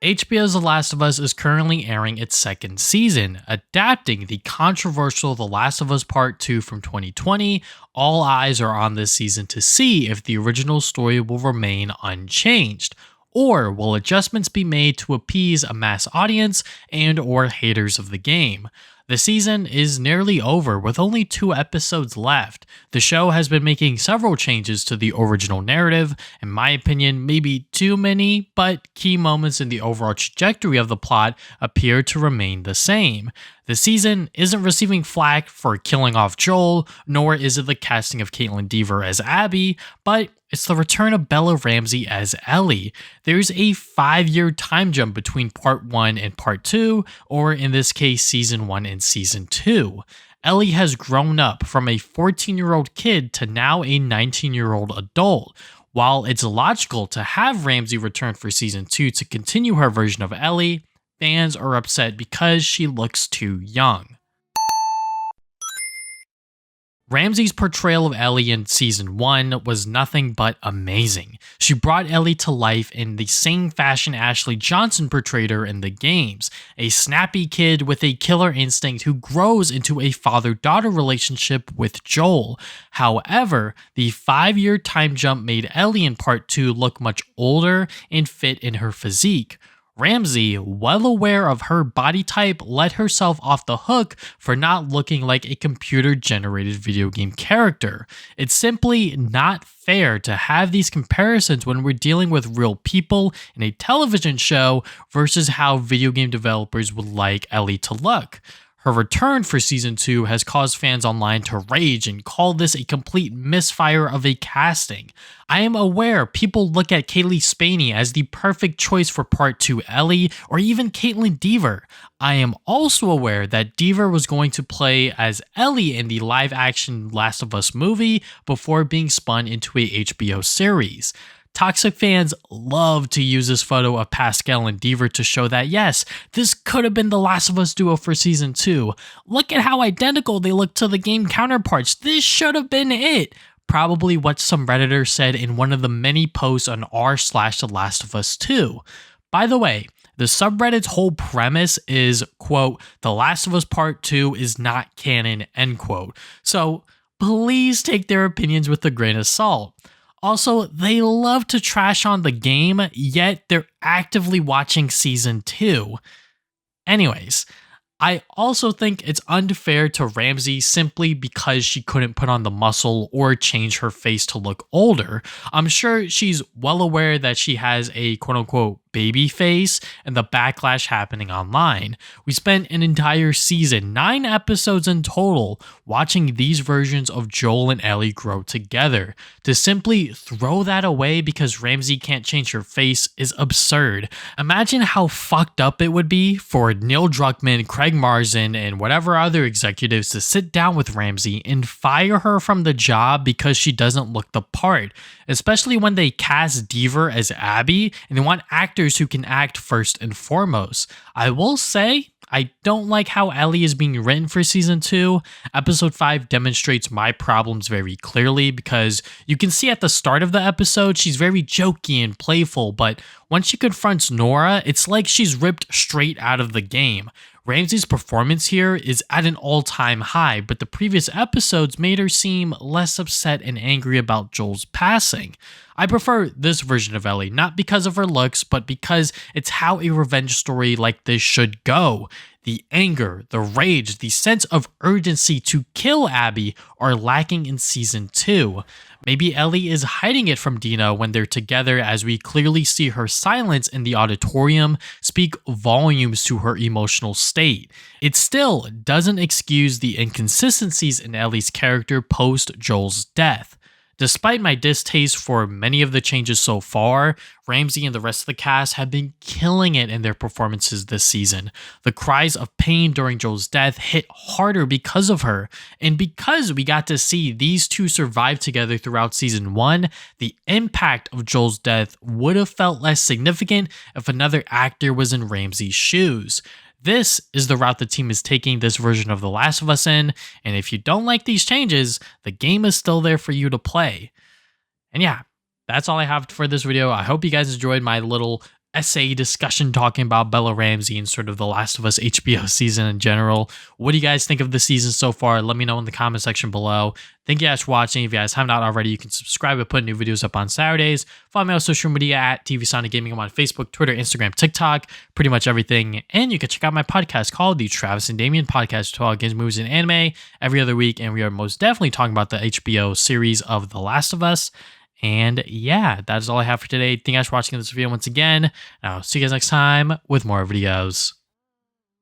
HBO's The Last of Us is currently airing its second season, adapting the controversial The Last of Us Part 2 from 2020. All eyes are on this season to see if the original story will remain unchanged, or will adjustments be made to appease a mass audience and or haters of the game. The season is nearly over with only 2 episodes left. The show has been making several changes to the original narrative, in my opinion maybe too many, but key moments in the overall trajectory of the plot appear to remain the same. The season isn't receiving flack for killing off Joel, nor is it the casting of Kaitlyn Dever as Abby, but it's the return of Bella Ramsey as Ellie. There's a 5-year time jump between Part 1 and Part 2, or in this case Season 1 and Season 2. Ellie has grown up from a 14-year-old kid to now a 19-year-old adult. While it's logical to have Ramsey return for Season 2 to continue her version of Ellie, fans are upset because she looks too young. Ramsey's portrayal of Ellie in Season 1 was nothing but amazing. She brought Ellie to life in the same fashion Ashley Johnson portrayed her in the games, a snappy kid with a killer instinct who grows into a father-daughter relationship with Joel. However, the 5-year time jump made Ellie in Part 2 look much older and fit in her physique. Ramsey, well aware of her body type, let herself off the hook for not looking like a computer-generated video game character. It's simply not fair to have these comparisons when we're dealing with real people in a television show versus how video game developers would like Ellie to look. Her return for Season 2 has caused fans online to rage and call this a complete misfire of a casting. I am aware people look at Cailee Spaeny as the perfect choice for Part 2 Ellie, or even Kaitlyn Dever. I am also aware that Dever was going to play as Ellie in the live-action Last of Us movie before being spun into a HBO series. Toxic fans love to use this photo of Pascal and Dever to show that yes, this could have been the Last of Us duo for Season 2. Look at how identical they look to the game counterparts. This should have been it. Probably what some Redditors said in one of the many posts on r/The Last of Us 2. By the way, the subreddit's whole premise is, quote, The Last of Us Part 2 is not canon, end quote. So please take their opinions with a grain of salt. Also, they love to trash on the game, yet they're actively watching Season 2. Anyways, I also think it's unfair to Ramsey simply because she couldn't put on the muscle or change her face to look older. I'm sure she's well aware that she has a quote-unquote baby face and the backlash happening online. We spent an entire season, 9 episodes in total, watching these versions of Joel and Ellie grow together. To simply throw that away because Ramsey can't change her face is absurd. Imagine how fucked up it would be for Neil Druckmann, Craig Mazin, and whatever other executives to sit down with Ramsey and fire her from the job because she doesn't look the part, especially when they cast Dever as Abby and they want actors who can act first and foremost. I will say, I don't like how Ellie is being written for Season 2. Episode 5 demonstrates my problems very clearly because you can see at the start of the episode she's very jokey and playful, but once she confronts Nora, it's like she's ripped straight out of the game. Ramsey's performance here is at an all-time high, but the previous episodes made her seem less upset and angry about Joel's passing. I prefer this version of Ellie, not because of her looks, but because it's how a revenge story like this should go. The anger, the rage, the sense of urgency to kill Abby are lacking in Season 2. Maybe Ellie is hiding it from Dina when they're together, as we clearly see her silence in the auditorium speak volumes to her emotional state. It still doesn't excuse the inconsistencies in Ellie's character post Joel's death. Despite my distaste for many of the changes so far, Ramsey and the rest of the cast have been killing it in their performances this season. The cries of pain during Joel's death hit harder because of her, and because we got to see these two survive together throughout Season 1, the impact of Joel's death would have felt less significant if another actor was in Ramsey's shoes. This is the route the team is taking this version of The Last of Us in, and if you don't like these changes, the game is still there for you to play. And yeah, that's all I have for this video. I hope you guys enjoyed my little essay discussion talking about Bella Ramsey and sort of the Last of Us HBO season in general. What do you guys think of the season so far? Let me know in the comment section below. Thank you guys for watching. If you guys have not already, you can subscribe and put new videos up on Saturdays. Follow me on social media at TV Sonic Gaming. I'm on Facebook, Twitter, Instagram, TikTok, pretty much everything. And you can check out my podcast called the Travis and Damien Podcast, to talk games, movies, and anime every other week. And we are most definitely talking about the HBO series of The Last of Us. And yeah, that is all I have for today. Thank you guys for watching this video once again. I'll see you guys next time with more videos.